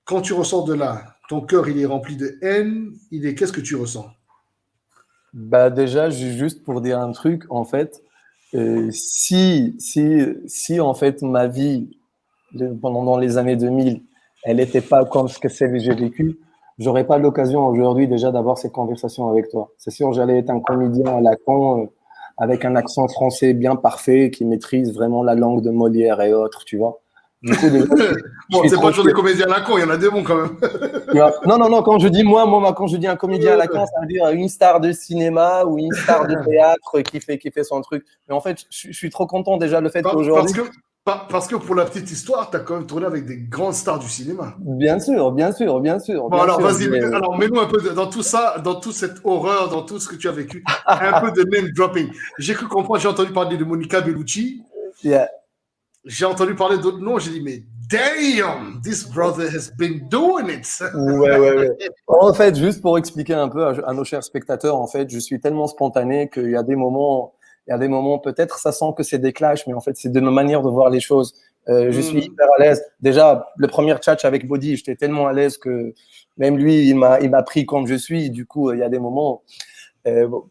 quand tu ressors de là, ton cœur, il est rempli de haine, qu'est-ce que tu ressens? Bah déjà, juste pour dire un truc, en fait, si en fait ma vie pendant dans les années 2000, elle n'était pas comme ce que celle que j'ai vécu, j'aurais pas l'occasion aujourd'hui déjà d'avoir cette conversation avec toi. C'est sûr, j'allais être un comédien à la con, avec un accent français bien parfait qui maîtrise vraiment la langue de Molière et autres, tu vois. Du coup, déjà, je Bon, suis c'est pas toujours des tranquille. comédiens à la con, il y en a des bons quand même. Tu vois. Non, non, non, quand je dis quand je dis un comédien à la con, ça veut dire une star de cinéma ou une star de théâtre qui fait son truc. Mais en fait, je suis trop content déjà le fait Parce qu'aujourd'hui, que, parce que pour la petite histoire, tu as quand même tourné avec des grandes stars du cinéma. bien sûr, bien sûr, bien sûr, Bon, bien alors sûr. vas-y, alors mets-nous un peu dans tout ça, dans toute cette horreur, dans tout ce que tu as vécu, un peu de name dropping. J'ai cru comprendre, j'ai entendu parler de Monica Bellucci, Yeah. j'ai entendu parler d'autres noms, j'ai dit, mais damn, this brother has been doing it. Ouais, ouais, ouais. En fait, juste pour expliquer un peu à nos chers spectateurs, en fait, je suis tellement spontané qu'il y a des moments, peut-être ça sent que c'est des clashs, mais en fait, c'est de ma manière de voir les choses. Je suis hyper à l'aise. Déjà, le premier chat avec Body, j'étais tellement à l'aise que même lui, il m'a pris comme je suis. Du coup, il y a des moments, bon,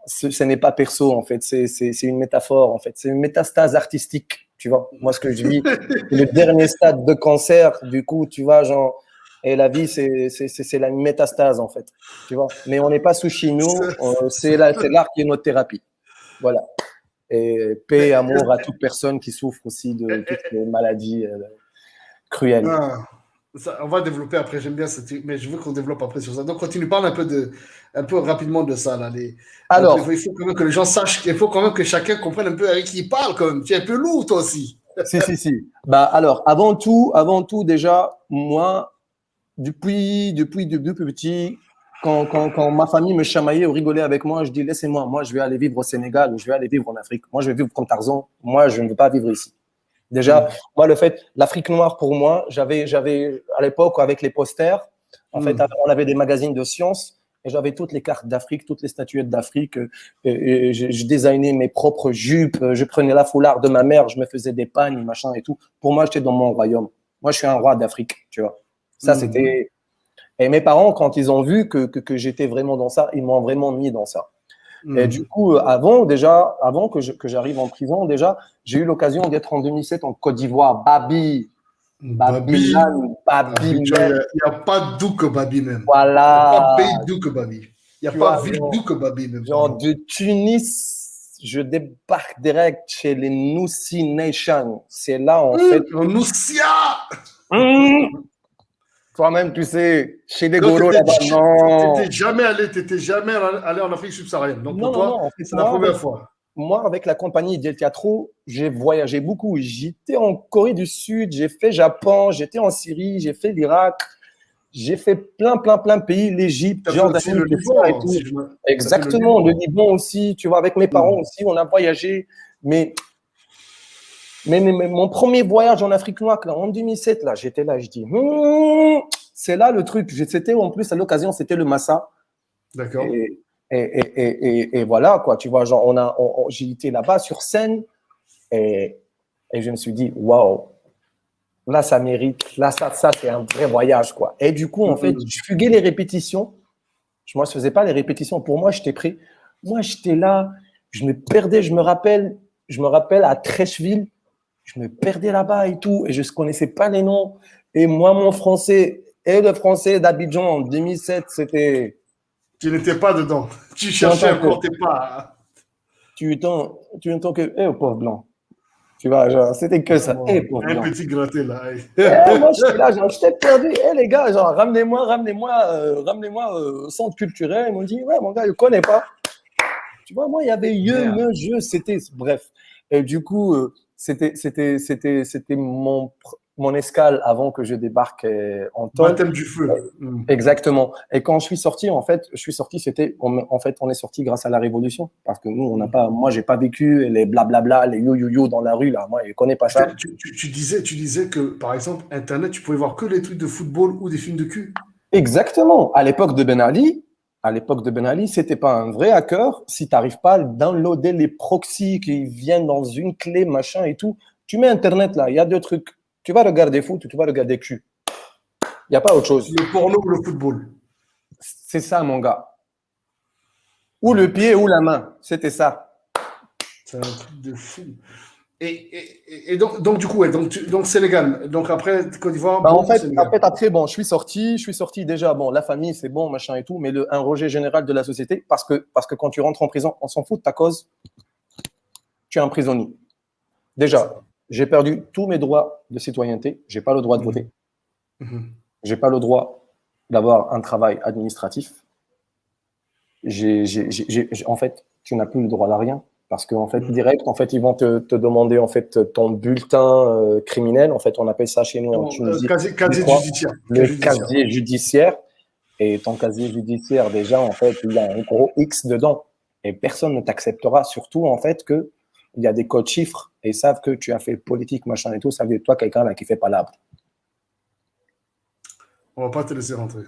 ce n'est pas perso, en fait. C'est une métaphore, en fait. C'est une métastase artistique, tu vois. Moi, ce que je vis, c'est le dernier stade de cancer. Du coup, tu vois, genre, et la vie, c'est la métastase, en fait. Tu vois. Mais on n'est pas sous chino. C'est l'art qui est notre thérapie. Voilà. Et paix et amour à toute personne qui souffre aussi de toutes ces maladies cruelles. Ah, ça, on va développer après, j'aime bien ce truc, mais je veux qu'on développe après sur ça. Donc, continue, parle un peu rapidement de ça. Là, Alors, il faut quand même que les gens sachent, il faut quand même que chacun comprenne un peu avec qui il parle quand même. Tu es un peu lourd, toi aussi. si, si, si. Bah, alors, avant tout, déjà, moi, depuis petit, quand ma famille me chamaillait ou rigolait avec moi, je dis laissez-moi, moi je vais aller vivre au Sénégal ou je vais aller vivre en Afrique. Moi je vais vivre comme Tarzan. Moi je ne veux pas vivre ici. Déjà, moi le fait, l'Afrique noire pour moi, j'avais à l'époque avec les posters, en fait, on avait des magazines de sciences et j'avais toutes les cartes d'Afrique, toutes les statuettes d'Afrique. Et je designais mes propres jupes, je prenais la foulard de ma mère, je me faisais des pagnes, machin et tout. Pour moi, j'étais dans mon royaume. Moi, je suis un roi d'Afrique, tu vois. Ça, c'était. Et mes parents, quand ils ont vu que j'étais vraiment dans ça, ils m'ont vraiment mis dans ça. Et du coup, avant que j'arrive en prison, déjà, j'ai eu l'occasion d'être en 2007 en Côte d'Ivoire. Babi, Babi, tu vois, Babylone. il n'y a pas doux que Babi même. Il n'y a pas Voilà. pays doux que Babi. Il n'y a Tu pas vois, ville doux que Babi même, genre pardon. de Tunis, je débarque direct chez les Noussi Nation. C'est là, en fait. Noussia. Hum, toi-même, tu sais, chez les Donc, Goros là-bas. tu Non. n'étais jamais allé en Afrique subsaharienne. Donc, pour Non, non, non. toi, En fait, c'est la première fois. moi, avec la compagnie Del Teatro, j'ai voyagé beaucoup. J'étais en Corée du Sud, j'ai fait Japon, j'étais en Syrie, j'ai fait l'Irak, j'ai fait plein de pays, l'Égypte, Tu as fait aussi Jordanie, le tout ça et Liban, tout. si je me... Tu as fait le Exactement, le Liban. Liban aussi, tu vois, avec mes parents aussi, on a voyagé. Mais, mais mon premier voyage en Afrique noire, là, en 2007, là, j'étais là, je dis, c'est là le truc. C'était en plus à l'occasion, c'était le Massa. D'accord. Et, et voilà, quoi, tu vois, genre, j'ai été là-bas sur scène et, et je me suis dit, waouh, là, ça mérite, là, ça c'est un vrai voyage, quoi. Et du coup, en fait, je fuguais les répétitions. Moi, je faisais pas les répétitions. Pour moi, j'étais prêt. Moi, j'étais là, je me perdais, je me rappelle à Trècheville, je me perdais là-bas et tout, et je ne connaissais pas les noms. Et moi, mon français et le français d'Abidjan en 2007, c'était. Tu n'étais pas dedans. Tu Tu cherchais entends que, encore tes pas. tu entends que, eh, pauvre blanc. Tu vois, genre, c'était que ça, eh, Bon, pauvre un blanc. petit gratté là. Eh, moi, j'étais là, genre, j'étais perdu. Eh, les gars, genre, ramenez-moi centre culturel. Ils m'ont dit, ouais, mon gars, je connais pas. Tu vois, moi, il y avait Merde. c'était, bref. Et du coup, c'était mon escale avant que je débarque en tôle. Baptême du feu. Exactement. Et quand je suis sorti, en fait, en fait, on est sorti grâce à la Révolution. Parce que nous, on n'a pas, moi, j'ai pas vécu les blablabla, les yo-yo-yo dans la rue, là. Moi, je connais pas ça. Tu disais que, par exemple, Internet, tu pouvais voir que les trucs de football ou des films de cul. Exactement. À l'époque de Ben Ali, c'était pas un vrai hacker. Si tu n'arrives pas à downloader les proxys qui viennent dans une clé, machin et tout, tu mets Internet là, il y a deux trucs. Tu vas regarder foot ou tu vas regarder cul. Il n'y a pas autre chose. Le porno ou le football. C'est ça, mon gars. Ou le pied ou la main. C'était ça. C'est un truc de fou. Et donc, du coup, ouais, donc Sénégal. Donc après, Côte d'Ivoire, Bah, bon, Sénégal. après, bon, je suis sorti déjà, bon, la famille, c'est bon, machin et tout, mais un rejet général de la société, parce que quand tu rentres en prison, on s'en fout de ta cause, tu es un prisonnier. Déjà, j'ai perdu tous mes droits de citoyenneté, j'ai pas le droit de voter, j'ai pas le droit d'avoir un travail administratif, en fait, tu n'as plus le droit à rien. Parce qu'en fait, direct, en fait, ils vont te demander en fait ton bulletin criminel. En fait, on appelle ça chez nous en Tunisie Casier judiciaire. le casier judiciaire. Et ton casier judiciaire, déjà, en fait, il y a un gros X dedans. Et personne ne t'acceptera. Surtout, en fait, que il y a des codes chiffres et ils savent que tu as fait politique, machin et tout. Ça veut dire toi, quelqu'un là qui fait pas l'arbre. On va pas te laisser rentrer.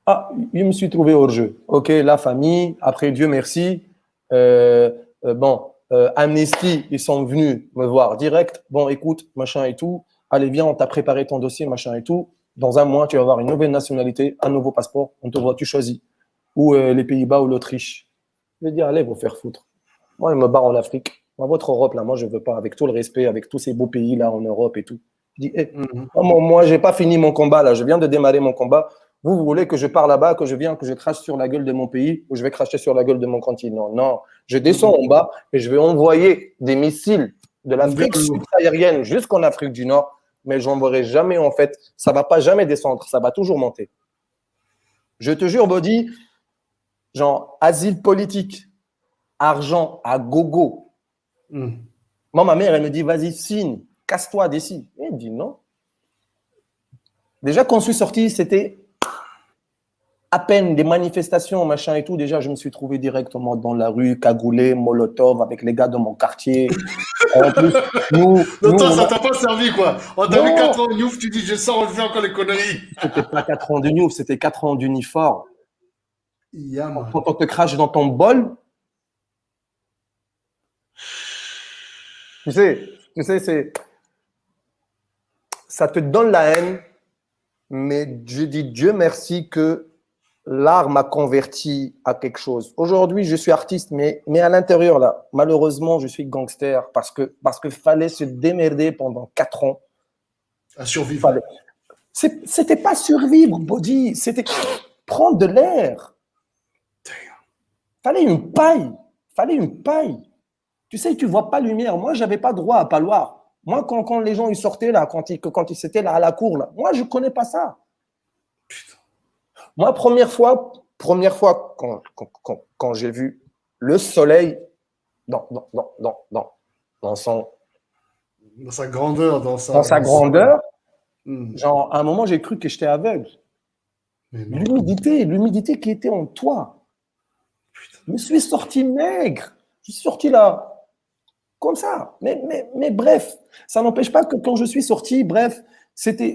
Ah, je me suis trouvé hors jeu. Ok, la famille. Après, Dieu merci. Amnesty, ils sont venus me voir direct. Bon, écoute, machin et tout. Allez, viens, on t'a préparé ton dossier, machin et tout. Dans un mois, tu vas avoir une nouvelle nationalité, un nouveau passeport. On te voit, tu choisis. Ou les Pays-Bas ou l'Autriche. Je vais dire, allez, vous faire foutre. Moi, je me barre en Afrique. Moi, votre Europe, là, moi, je veux pas. Avec tout le respect, avec tous ces beaux pays, là, en Europe et tout. Je dis, hey, moi, j'ai pas fini mon combat, là. Je viens de démarrer mon combat. Vous voulez que je pars là-bas, que je viens, que je crache sur la gueule de mon pays ou je vais cracher sur la gueule de mon continent? Non, je descends en bas et je vais envoyer des missiles de l'Afrique subsaharienne jusqu'en Afrique du Nord, mais j'enverrai jamais, en fait, ça va pas jamais descendre, ça va toujours monter. Je te jure, Body, genre, asile politique, argent à gogo. Moi, ma mère, elle me dit, vas-y, signe, casse-toi d'ici. Elle dit non. Déjà, quand je suis sorti, c'était à peine des manifestations, machin et tout. Déjà, je me suis trouvé directement dans la rue, cagoulé, molotov, avec les gars de mon quartier. En plus, toi, ça t'a pas servi, quoi. On t'a vu 4 ans de Newf, tu dis, je sors, on fait encore les conneries. C'était pas 4 ans de Newf, c'était 4 ans d'uniforme. Yeah, quand on te crache dans ton bol, tu sais, ça te donne la haine, mais je dis Dieu merci que l'art m'a converti à quelque chose. Aujourd'hui, je suis artiste, mais à l'intérieur, là, malheureusement, je suis gangster parce que fallait se démerder pendant 4 ans. À survivre. C'était pas survivre, Body, c'était prendre de l'air. Fallait une paille. Tu sais, tu vois pas lumière. Moi, j'avais pas droit à paloir. Moi, quand les gens ils sortaient là, quand ils étaient là à la cour, là, moi, je connais pas ça. Putain. Moi, première fois quand j'ai vu le soleil dans sa grandeur, genre, à un moment, j'ai cru que j'étais aveugle. L'humidité qui était en toi. Putain. Je me suis sorti maigre. Je suis sorti là, comme ça. Mais bref, ça n'empêche pas que quand je suis sorti, bref, c'était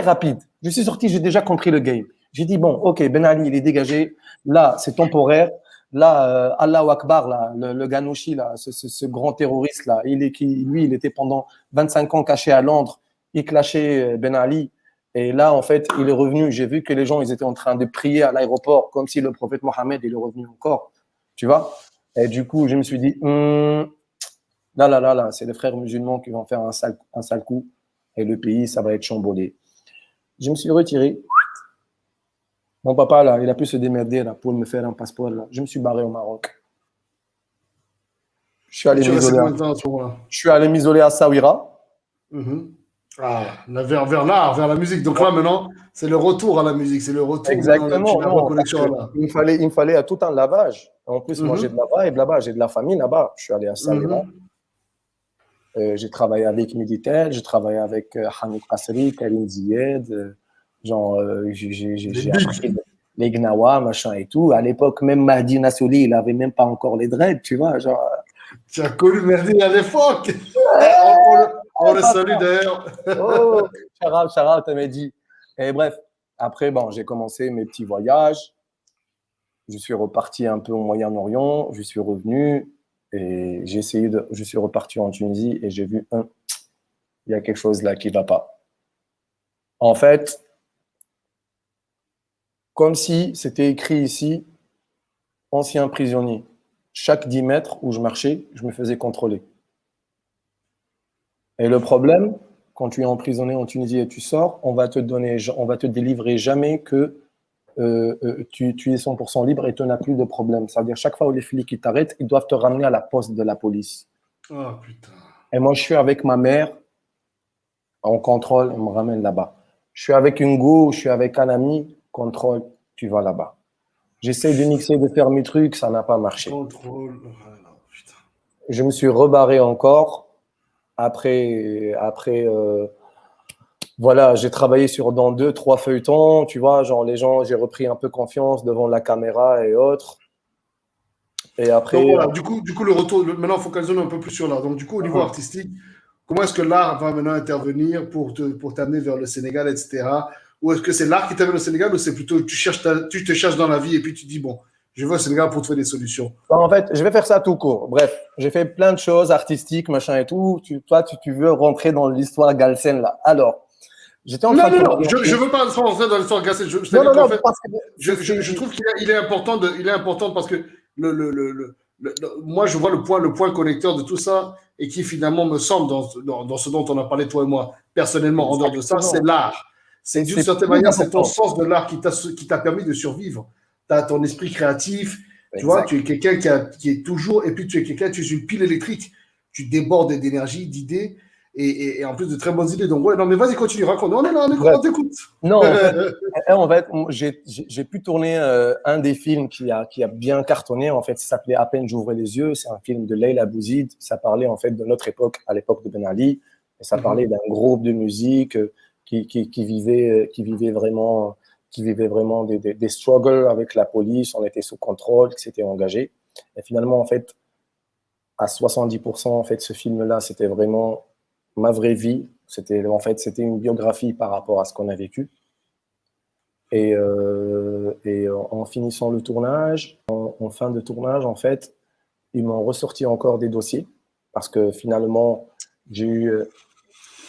rapide. Je suis sorti, j'ai déjà compris le game. J'ai dit, bon, ok, Ben Ali, il est dégagé. Là, c'est temporaire. Là, Allahu Akbar, là, le Ghanouchi, là, ce grand terroriste, là, lui, il était pendant 25 ans caché à Londres. Il clashait Ben Ali. Et là, en fait, il est revenu. J'ai vu que les gens, ils étaient en train de prier à l'aéroport, comme si le prophète Mohammed, il est revenu encore. Tu vois? Et du coup, je me suis dit, là, c'est les frères musulmans qui vont faire un sale coup. Et le pays, ça va être chamboulé. Je me suis retiré. Mon papa, là, il a pu se démerder là, pour me faire un passeport. Là. Je me suis barré au Maroc. Je suis allé m'isoler à Saouira. Vers l'art, vers la musique. Donc là, maintenant, c'est le retour à la musique. C'est le retour. Exactement. Il me fallait tout un lavage. En plus, moi, j'ai de la vibe là-bas. J'ai de la famille là-bas. Je suis allé à Saouira. J'ai travaillé avec Meditel. J'ai travaillé avec Hamid Qasri, Karim Ziyed. J'ai appris les Gnawa, machin et tout. À l'époque, même Mahdi Nassouli, il n'avait même pas encore les dreads, tu vois. Tu as connu Mahdi à l'époque. On le salue d'ailleurs. Oh, Charab, tu m'as dit. Et bref, après, bon, j'ai commencé mes petits voyages. Je suis reparti un peu au Moyen-Orient. Je suis revenu et je suis reparti en Tunisie et j'ai vu il y a quelque chose là qui ne va pas. En fait, comme si c'était écrit ici, ancien prisonnier. Chaque 10 mètres où je marchais, je me faisais contrôler. Et le problème, quand tu es emprisonné en Tunisie et tu sors, on va te délivrer jamais que tu es 100% libre et tu n'as plus de problème. Ça veut dire chaque fois où les flics ils t'arrêtent, ils doivent te ramener à la poste de la police. Oh putain. Et moi, je suis avec ma mère, on contrôle, on me ramène là-bas. Je suis avec une go, je suis avec un ami, contrôle, tu vas là-bas. J'essaie de mixer, de faire mes trucs, ça n'a pas marché. Contrôle. Voilà, putain. Je me suis rebarré encore. Voilà, j'ai travaillé dans 2, 3 feuilletons, tu vois, genre les gens, j'ai repris un peu confiance devant la caméra et autres. Et Donc après, voilà, du coup le retour, maintenant focalisons un peu plus sur l'art. Donc du coup, au niveau artistique, comment est-ce que l'art va maintenant intervenir pour t'amener vers le Sénégal, etc. Ou est-ce que c'est l'art qui t'amène au Sénégal ou c'est plutôt tu te cherches dans la vie et puis tu dis, bon, je vais au Sénégal pour trouver des solutions. en fait, je vais faire ça tout court. Bref, j'ai fait plein de choses artistiques, machin et tout. Toi, tu veux rentrer dans l'histoire galsen là. Alors, j'étais en train Non, de non, te non, raconter. je ne veux pas rentrer dans l'histoire Gasset. Non, C'est-à-dire non, qu'en non, fait, parce que je trouve qu'il est important, il est important parce que moi, je vois le point connecteur de tout ça et qui finalement me semble dans ce dont on a parlé, toi et moi, personnellement, en dehors de ça, c'est exactement. l'art. C'est Et d'une c'est certaine plus manière, c'est ton important. sens de l'art qui t'a permis de survivre. Tu as ton esprit créatif, tu vois, Exact. tu es quelqu'un qui est toujours, et puis tu es quelqu'un, tu es une pile électrique. Tu débordes d'énergie, d'idées et en plus de très bonnes idées. Donc, ouais, non, mais vas-y, continue, raconte. On est là, Bref. on t'écoute. Non, en fait, j'ai pu tourner un des films qui a bien cartonné. En fait, ça s'appelait À peine j'ouvrais les yeux. C'est un film de Leila Bouzid. Ça parlait en fait de notre époque, à l'époque de Ben Ali. Et ça parlait d'un groupe de musique qui vivait vraiment des struggles avec la police. On était sous contrôle, qui s'était engagé. Et finalement, en fait, à 70%, en fait, ce film-là, c'était vraiment ma vraie vie. C'était une biographie par rapport à ce qu'on a vécu. Et en finissant le tournage, en fin de tournage, en fait, ils m'ont ressorti encore des dossiers parce que finalement, j'ai eu,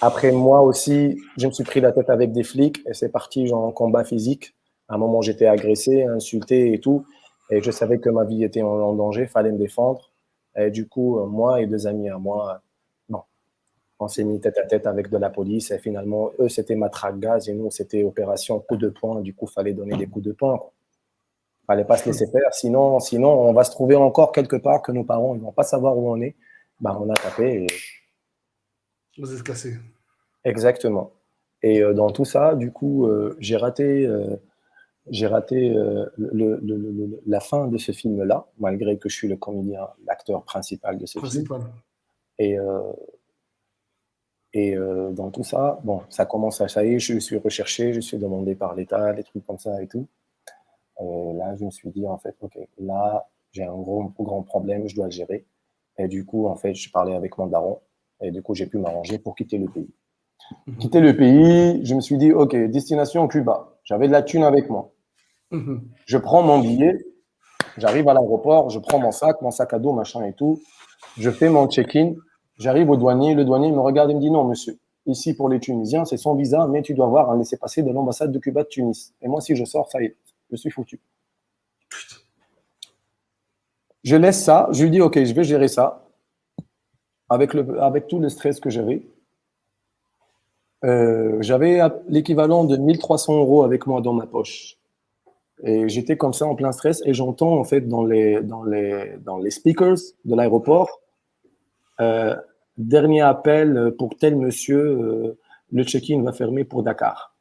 après moi aussi, je me suis pris la tête avec des flics et c'est parti genre en combat physique. À un moment, j'étais agressé, insulté et tout. Et je savais que ma vie était en danger, il fallait me défendre. Et du coup, moi et 2 amis à moi, non, on s'est mis tête à tête avec de la police et finalement, eux, c'était matraque gaz et nous, c'était opération coup de poing. Du coup, il fallait donner des coups de poing. Il fallait pas se laisser faire. Sinon, on va se trouver encore quelque part que nos parents ne vont pas savoir où on est. Ben, on a tapé. Vous êtes cassé. Exactement. Et dans tout ça, du coup, j'ai raté la fin de ce film-là, malgré que je suis le comédien, l'acteur principal de ce film. Principal. Et, dans tout ça, bon, ça commence à, ça y est, je suis recherché, je suis demandé par l'État, des trucs comme ça et tout. Et là, je me suis dit, en fait, OK, là, j'ai un grand problème, je dois le gérer. Et du coup, en fait, je parlais avec mon daron. Et du coup, j'ai pu m'arranger pour quitter le pays. Quitter le pays, je me suis dit, OK, destination Cuba. J'avais de la thune avec moi. Je prends mon billet, j'arrive à l'aéroport, je prends mon sac à dos, machin et tout. Je fais mon check-in, j'arrive au douanier. Le douanier me regarde et me dit, non, monsieur, ici pour les Tunisiens, c'est sans visa, mais tu dois avoir un laissez-passer de l'ambassade de Cuba de Tunis. Et moi, si je sors, ça y est, je suis foutu. Je laisse ça, je lui dis, OK, je vais gérer ça avec tout le stress que j'avais. J'avais l'équivalent de 1300 € avec moi dans ma poche. Et j'étais comme ça en plein stress et j'entends en fait dans les speakers de l'aéroport, dernier appel pour tel monsieur, le check-in va fermer pour Dakar.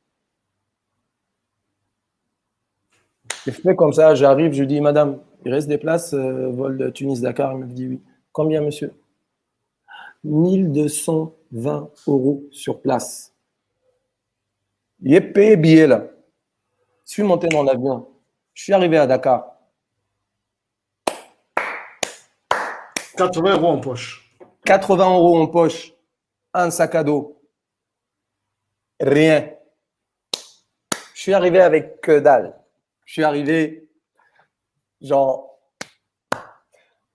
Je fais comme ça, j'arrive, je dis, madame, il reste des places, vol de Tunis-Dakar. Elle me dit oui. Combien, monsieur? 1220 € sur place. J'ai payé billet là. Je suis monté dans l'avion. Je suis arrivé à Dakar. 80 € en poche. 80 € en poche. Un sac à dos. Rien. Je suis arrivé avec que dalle. Je suis arrivé, genre,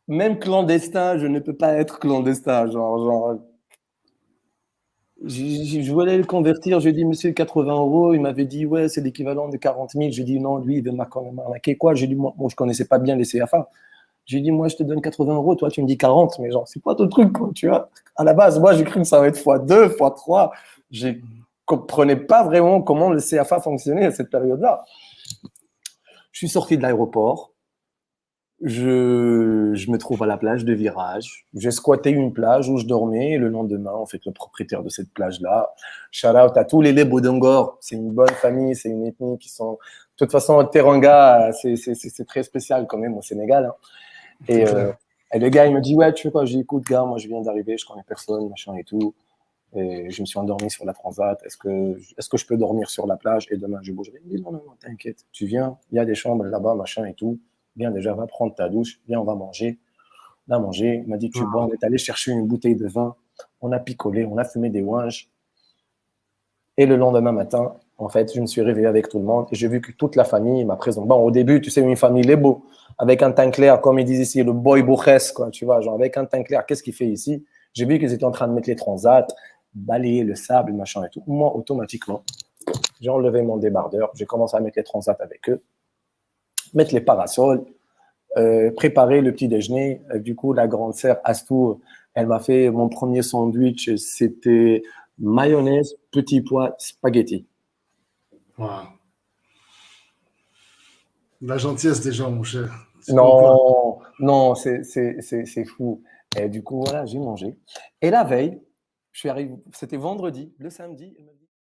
même clandestin, je ne peux pas être clandestin. Genre, Je voulais le convertir. Je lui ai dit, monsieur, 80 euros. Il m'avait dit, ouais, c'est l'équivalent de 40 000. J'ai dit, non, lui, il veut m'arnaquer quoi? J'ai dit, moi, je connaissais pas bien les CFA. J'ai dit, moi, je te donne 80 euros. Toi, tu me dis 40. Mais genre, c'est quoi ton truc, quoi, tu vois? À la base, moi, j'ai cru que ça va être x2, x3. Je comprenais pas vraiment comment le CFA fonctionnait à cette période-là. Je suis sorti de l'aéroport. Je me trouve à la plage de Virage. J'ai squatté une plage où je dormais. Et le lendemain, en fait, le propriétaire de cette plage-là, shout out à tous les Lebo d'Angor. C'est une bonne famille, c'est une ethnie qui sont. De toute façon, Teranga, c'est très spécial quand même au Sénégal. Hein. Et le gars, il me dit, ouais, tu fais quoi? Je dis, écoute, gars, moi, je viens d'arriver, je connais personne, machin et tout. Et je me suis endormi sur la transat. Est-ce que je peux dormir sur la plage et demain, je bougerai? Il me dit, non, non, non, t'inquiète. Tu viens, il y a des chambres là-bas, machin et tout. Viens déjà, va prendre ta douche. Viens, on va manger. On a mangé. Il m'a dit, tu bois. On est allé chercher une bouteille de vin. On a picolé. On a fumé des ouinges. Et le lendemain matin, en fait, je me suis réveillé avec tout le monde et j'ai vu que toute la famille m'a présenté. Bon, au début, tu sais, une famille Lebo, avec un teint clair, comme ils disent ici, le boy Bourges, quoi, tu vois, genre avec un teint clair, qu'est-ce qu'il fait ici? J'ai vu qu'ils étaient en train de mettre les transats, balayer le sable, machin et tout. Moi, automatiquement, j'ai enlevé mon débardeur, j'ai commencé à mettre les transats avec eux, mettre les parasols, préparer le petit déjeuner. Du coup, la grande sœur Astou, elle m'a fait mon premier sandwich, c'était mayonnaise, petit pois, spaghetti. Wow. La gentillesse des gens, mon cher. Non, non, c'est fou. Et du coup, voilà, j'ai mangé. Et la veille, je suis arrivé, c'était vendredi, le samedi, elle m'a dit